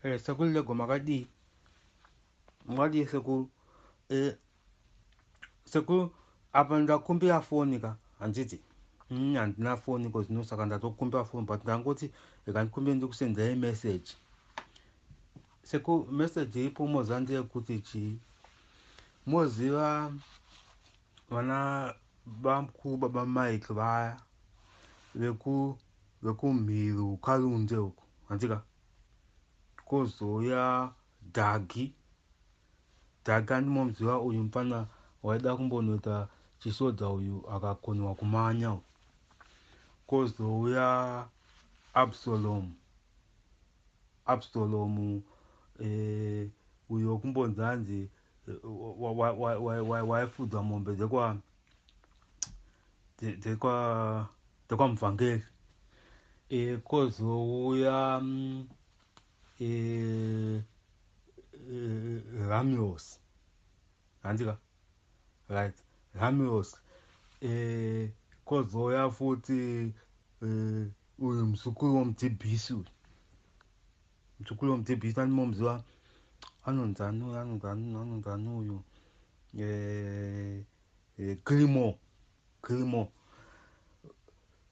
sekulu lego makadi sekulu sekulu apa ndakumbira foni ka handiti handina foni cause nosaka ndatokumbira foni but ndangoti reka ndikumbire ndikusendera message sekulu message iripo moziva ndeyekuti chii moziva vana bamukuru baba Mike vaya vekumhiru Kalunde uko handika kozouya Dhagi andimomuziva uyu mupana waida kumbonoita chisoja uyu akakonwa kumanya kozouya Absalomu uyo kumbonzi hanzi waifudza mombe dzekwa muvhangeri kozouya Ramios handika right Ramios kozouya futi uyu muzukuru womudhibhisi andimomuziva anonzani uyu Grimo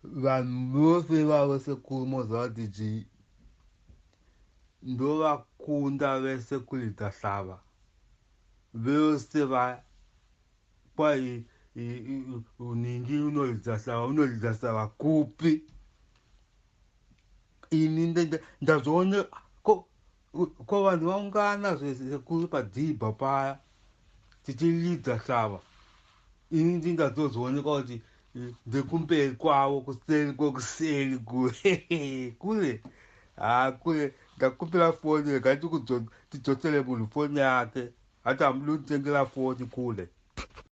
vanhu vose vavo sekuru moziva kuti ndovakunda vesekurita hlava vose kwai uningi unoridza hlava kupi ini ndazoone ko vanhu vaungana zvesekuru padhibha paya tichiridza hlava ini ndingazozooneka kuti ndekumberi kwavo kuseri kwekuseri kure ndakumbira foni rega tidzosere munhu foni yake hati hamudi kunditengera foni kule